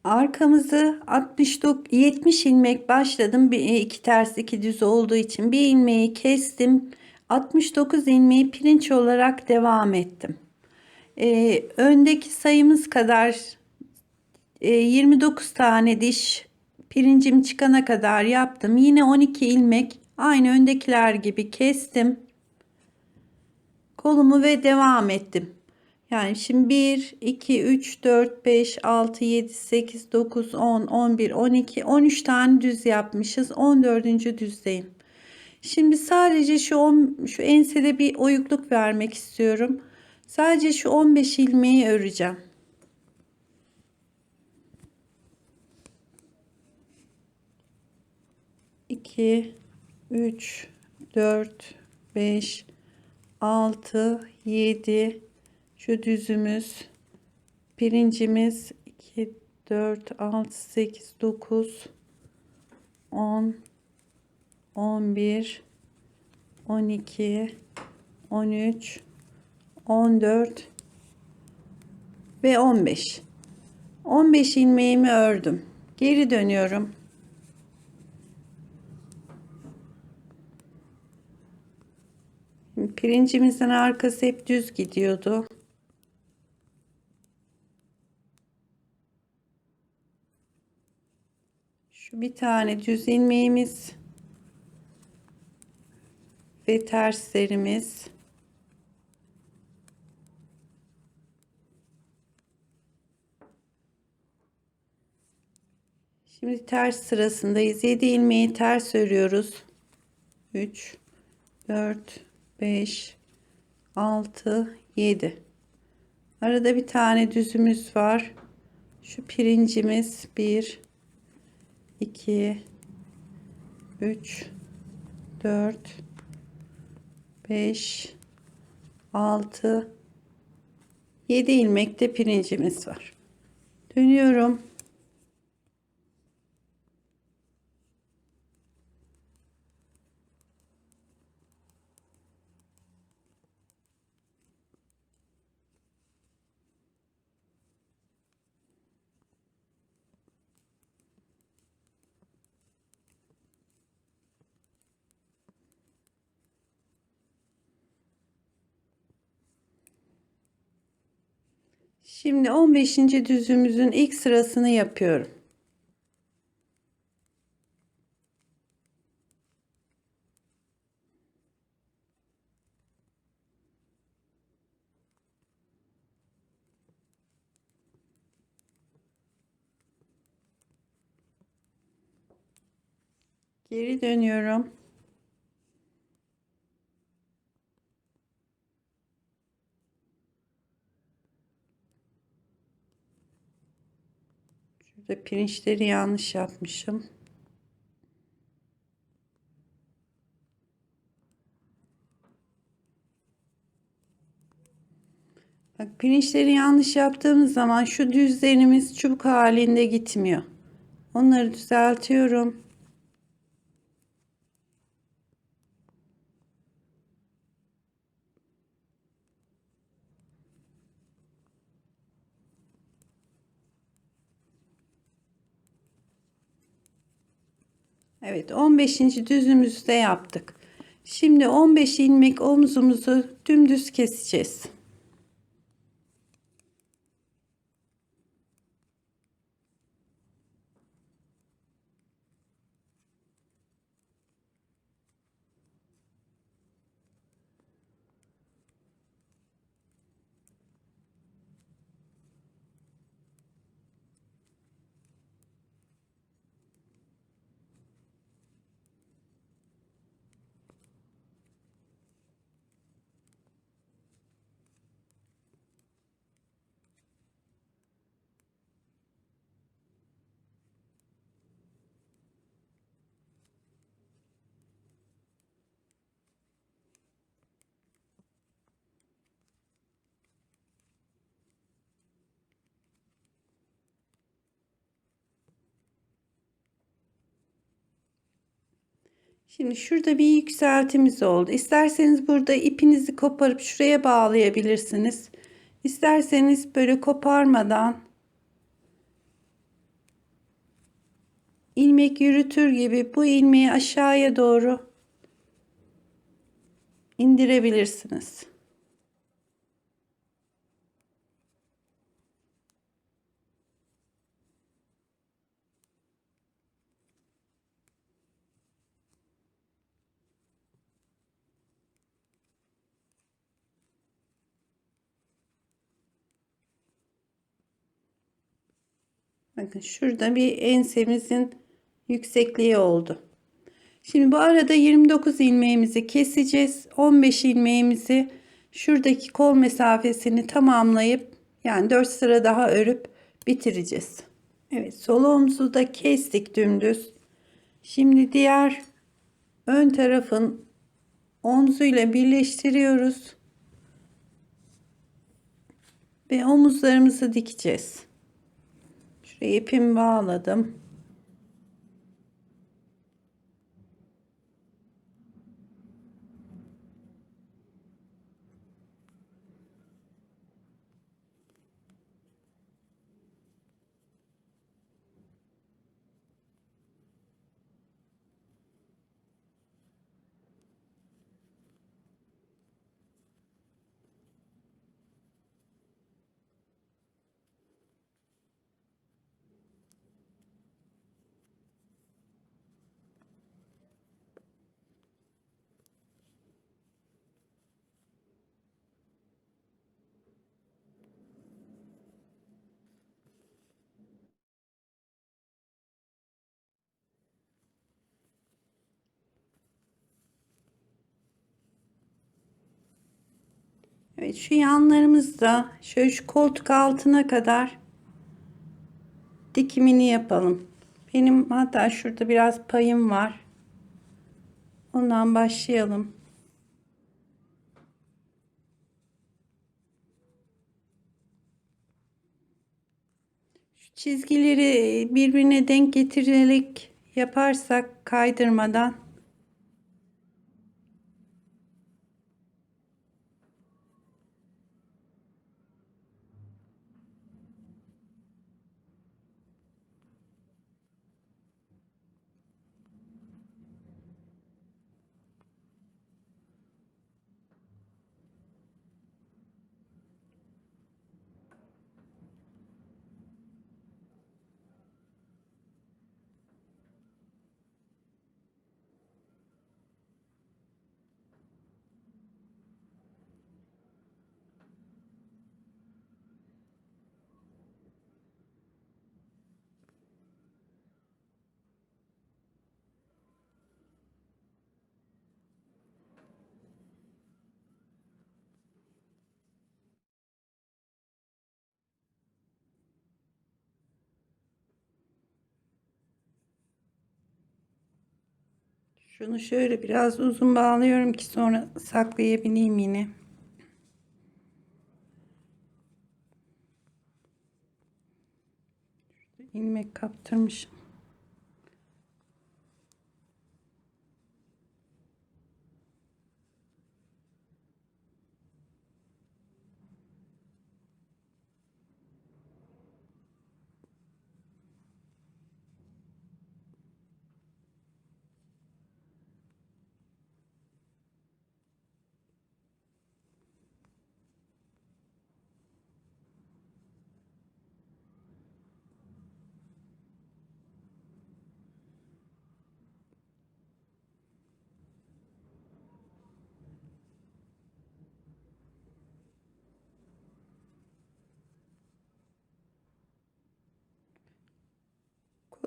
Arkamızı 70 ilmek başladım. İki ters iki düz olduğu için bir ilmeği kestim. 69 ilmeği pirinç olarak devam ettim. Öndeki sayımız kadar 29 tane diş pirincim çıkana kadar yaptım. Yine 12 ilmek aynı öndekiler gibi kestim. Kolumu ve devam ettim. Yani şimdi 1, 2, 3, 4, 5, 6, 7, 8, 9, 10, 11, 12, 13 tane düz yapmışız. 14. düzdeyim. Şimdi sadece şu ensede bir oyukluk vermek istiyorum. Sadece şu 15 ilmeği öreceğim. İki, üç, dört, beş, altı, yedi. Şu düzümüz, pirincimiz 2, 4, 6, 8, 9, 10, 11, 12, 13, 14 ve 15. 15 ilmeğimi ördüm. Geri dönüyorum. Pirincimizin arkası hep düz gidiyordu. Şu bir tane düz ilmeğimiz ve terslerimiz. Şimdi ters sırasındayız. 7 ilmeği ters örüyoruz. 3, 4, 5, 6, 7. Arada bir tane düzümüz var. Şu pirincimiz 1, 2, 3, 4, 5, 6, 7 ilmekte pirincimiz var. Dönüyorum. Şimdi 15. düzümüzün ilk sırasını yapıyorum. Geri dönüyorum. Şurada pirinçleri yanlış yapmışım. Bak, pirinçleri yanlış yaptığımız zaman şu düzlerimiz çubuk halinde gitmiyor. Onları düzeltiyorum. Evet, 15. düzümüzü de yaptık. Şimdi 15 ilmek omzumuzu dümdüz keseceğiz. Şimdi şurada bir yükseltimiz oldu. İsterseniz burada ipinizi koparıp şuraya bağlayabilirsiniz. İsterseniz böyle koparmadan ilmek yürütür gibi bu ilmeği aşağıya doğru indirebilirsiniz. Bakın şurada bir ensemizin yüksekliği oldu. Şimdi bu arada 29 ilmeğimizi keseceğiz. 15 ilmeğimizi şuradaki kol mesafesini tamamlayıp yani 4 sıra daha örüp bitireceğiz. Evet, sol omzu da kestik dümdüz. Şimdi diğer ön tarafın omzuyla birleştiriyoruz ve omuzlarımızı dikeceğiz. Şuraya ipimi bağladım. Evet, şu yanlarımızda şöyle şu koltuk altına kadar dikimini yapalım. Benim hatta şurada biraz payım var. Ondan başlayalım. Şu çizgileri birbirine denk getirerek yaparsak kaydırmadan şunu şöyle biraz uzun bağlıyorum ki sonra saklayabileyim yine. İlmek kaptırmışım.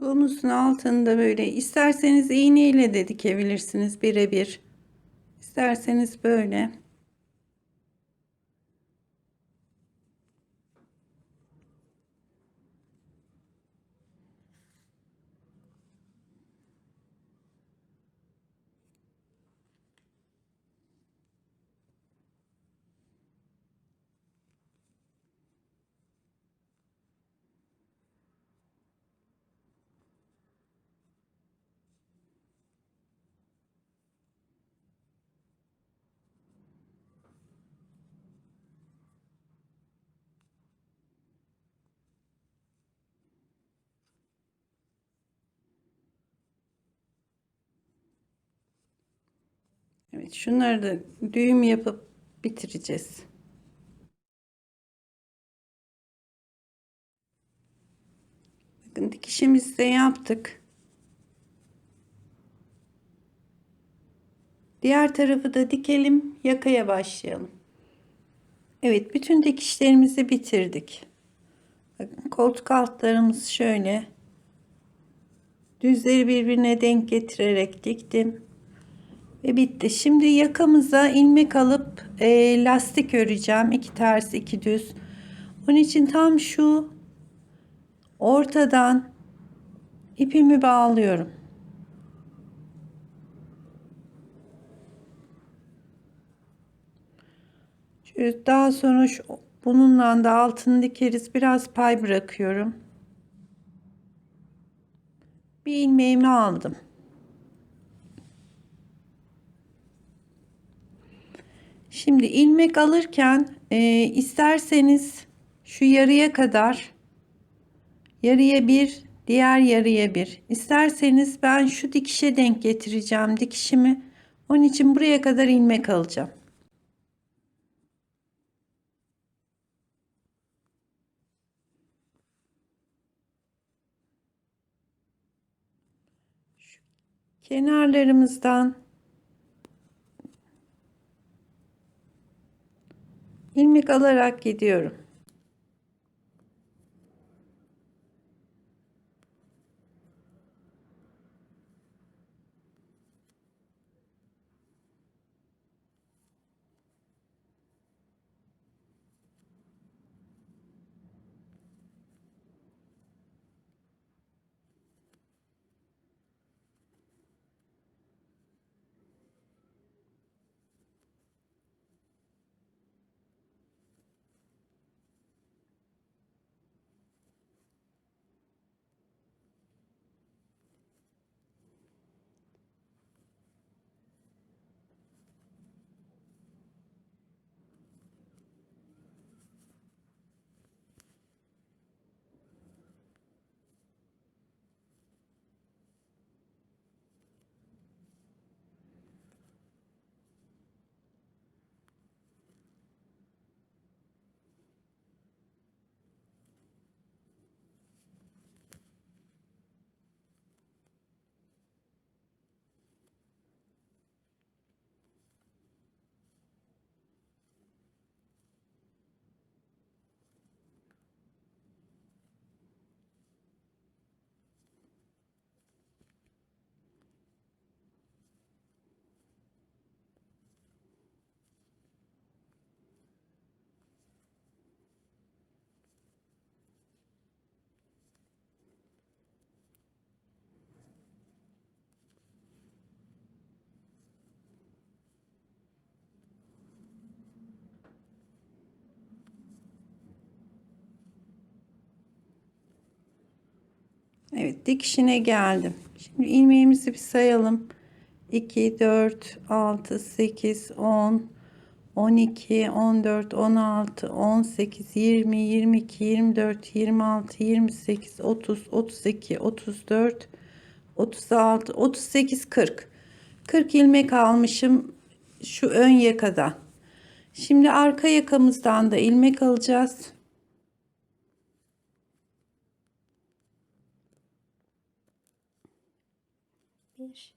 Kolumuzun altında böyle isterseniz iğneyle de dikebilirsiniz birebir. İsterseniz böyle. Evet, şunları da düğüm yapıp bitireceğiz. Bakın dikişimizi de yaptık. Diğer tarafı da dikelim, yakaya başlayalım. Evet, bütün dikişlerimizi bitirdik. Bakın koltuk altlarımız şöyle. Düzleri birbirine denk getirerek diktim. Ve bitti. Şimdi yakamıza ilmek alıp lastik öreceğim. 2 ters 2 düz. Onun için tam şu ortadan ipimi bağlıyorum. Şöyle daha sonra bununla da altını dikeriz. Biraz pay bırakıyorum. Bir ilmeğimi aldım. Şimdi ilmek alırken isterseniz şu yarıya kadar, yarıya bir, diğer yarıya bir. İsterseniz ben şu dikişe denk getireceğim dikişimi. Onun için buraya kadar ilmek alacağım. Şu kenarlarımızdan ilmek alarak gidiyorum. Evet, dikişine geldim. Şimdi ilmeğimizi bir sayalım. 2, 4, 6, 8, 10, 12, 14, 16, 18, 20, 22, 24, 26, 28, 30, 32, 34, 36, 38, 40. 40 ilmek almışım şu ön yakadan. Şimdi arka yakamızdan da ilmek alacağız. Bir.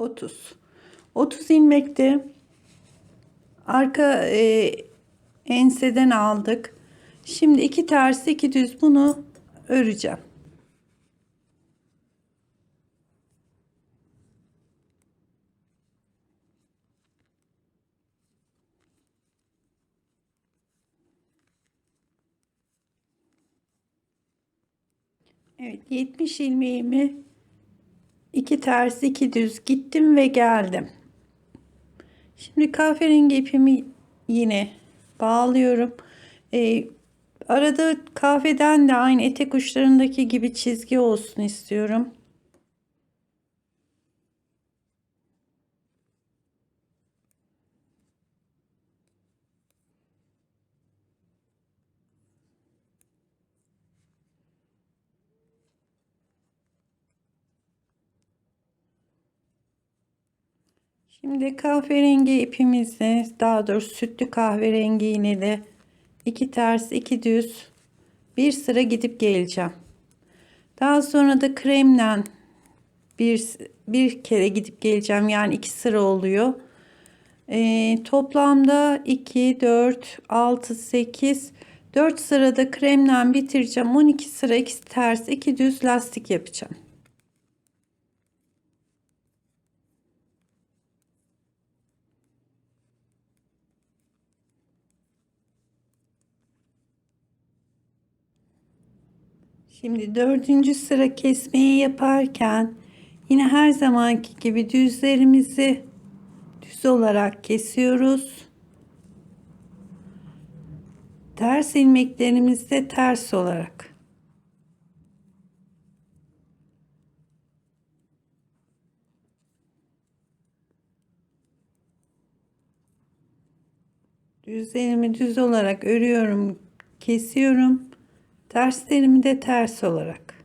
30. 30 ilmekte arka enseden aldık. Şimdi 2 ters 2 düz bunu öreceğim. Evet, 70 ilmeğimi 2 ters 2 düz gittim ve geldim. Şimdi kahverengi ipimi yine bağlıyorum. Ee, Arada kahveden de aynı etek uçlarındaki gibi çizgi olsun istiyorum. Şimdi kahverengi ipimizle, daha doğrusu sütlü kahverengi yine de 2 ters 2 düz bir sıra gidip geleceğim. Daha sonra da kremle bir kere gidip geleceğim. Yani 2 sıra oluyor. Toplamda 2 4 6 8 4 sırada kremle bitireceğim. 12 sıra 2 ters 2 düz lastik yapacağım. Şimdi dördüncü sıra kesmeyi yaparken yine her zamanki gibi düzlerimizi düz olarak kesiyoruz. Ters ilmeklerimizi de ters olarak. Düzlerimi düz olarak örüyorum, kesiyorum. Terslerimi de ters olarak.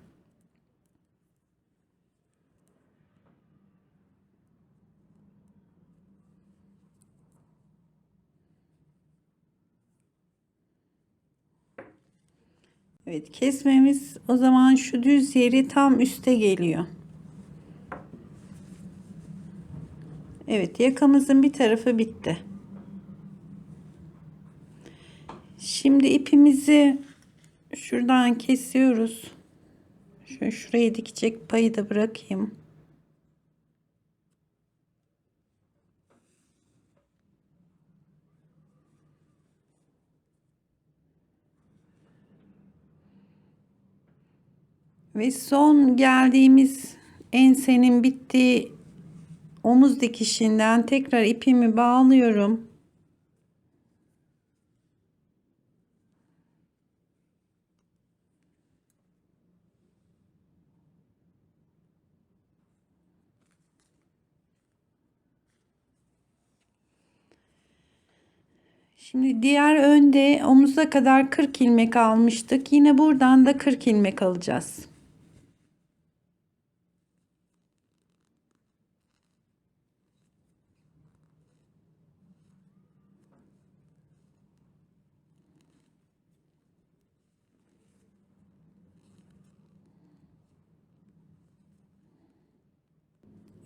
Evet, kesmemiz o zaman şu düz yeri tam üste geliyor. Evet, yakamızın bir tarafı bitti. Şimdi ipimizi şuradan kesiyoruz. Şuraya dikecek payı da bırakayım. Ve son geldiğimiz ensenin bittiği omuz dikişinden tekrar ipimi bağlıyorum. Şimdi diğer önde omuza kadar 40 ilmek almıştık. Yine buradan da 40 ilmek alacağız.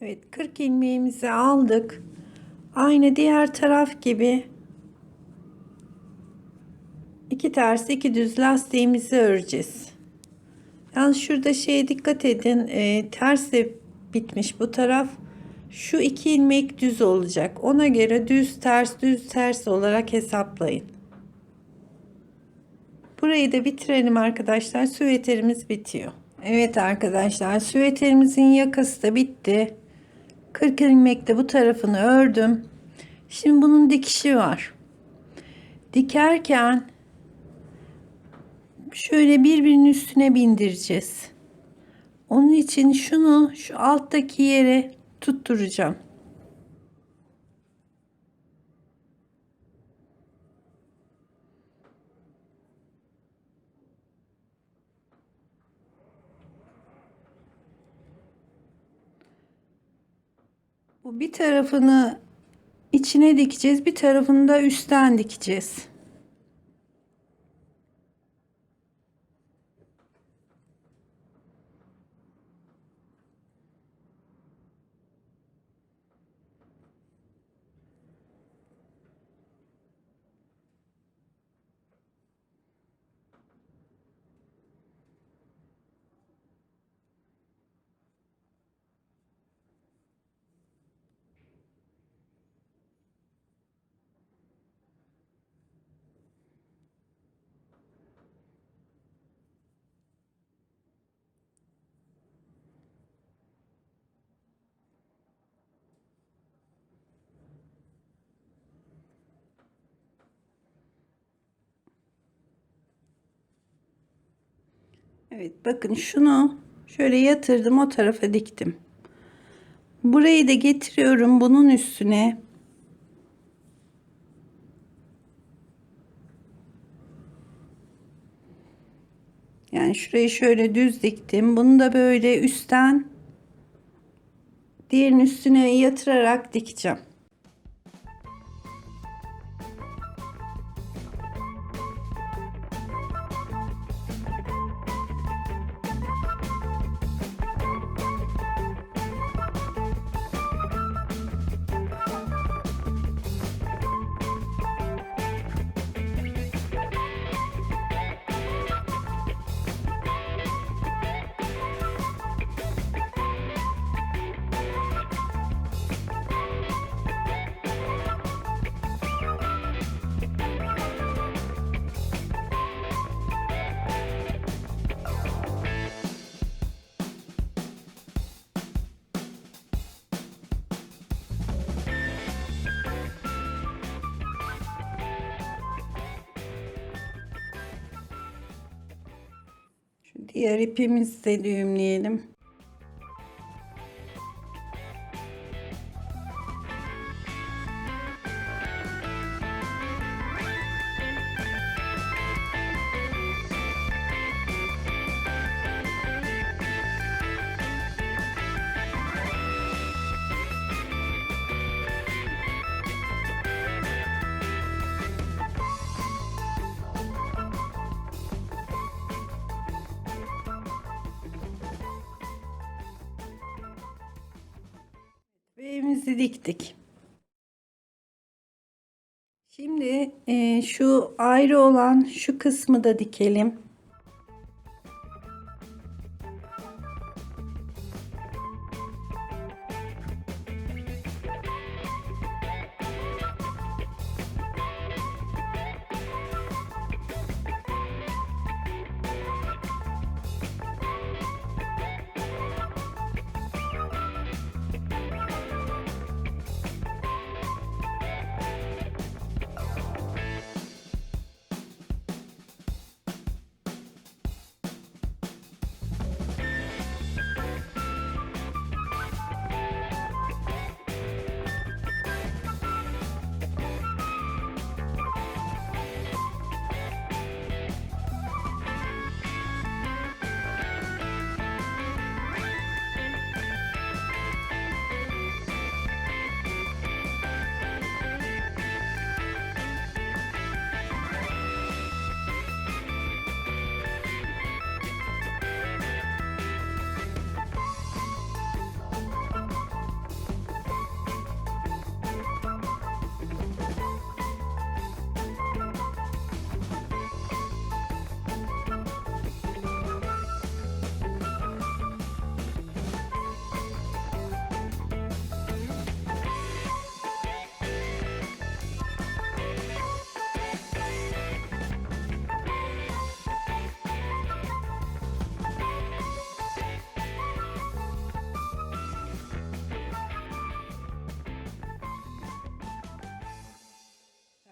Evet, 40 ilmeğimizi aldık. Aynı diğer taraf gibi 2 ters 2 düz lastiğimizi öreceğiz. Yalnız şurada şeye dikkat edin. Ters de bitmiş bu taraf. Şu 2 ilmek düz olacak. Ona göre düz ters olarak hesaplayın. Burayı da bitirelim arkadaşlar. Süveterimiz bitiyor. Evet arkadaşlar, süveterimizin yakası da bitti. 40 ilmekte bu tarafını ördüm. Şimdi bunun dikişi var. Dikerken şöyle birbirinin üstüne bindireceğiz. Onun için şunu şu alttaki yere tutturacağım. Bu bir tarafını içine dikeceğiz, bir tarafını da üstten dikeceğiz. Evet, bakın şunu şöyle yatırdım, o tarafa diktim. Burayı da getiriyorum bunun üstüne. Yani şurayı şöyle düz diktim. Bunu da böyle üstten diğerinin üstüne yatırarak dikeceğim. Şu diğer ipimizi de düğümleyelim. Ve evimizi diktik. Şimdi şu ayrı olan şu kısmı da dikelim.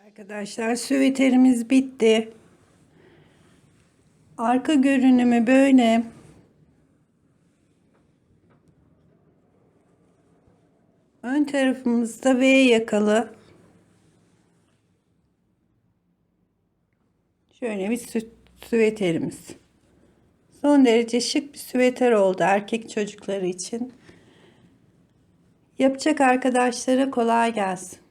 Arkadaşlar süveterimiz bitti. Arka görünümü böyle. Ön tarafımızda V yakalı. Şöyle bir süveterimiz. Son derece şık bir süveter oldu erkek çocukları için. Yapacak arkadaşlara kolay gelsin.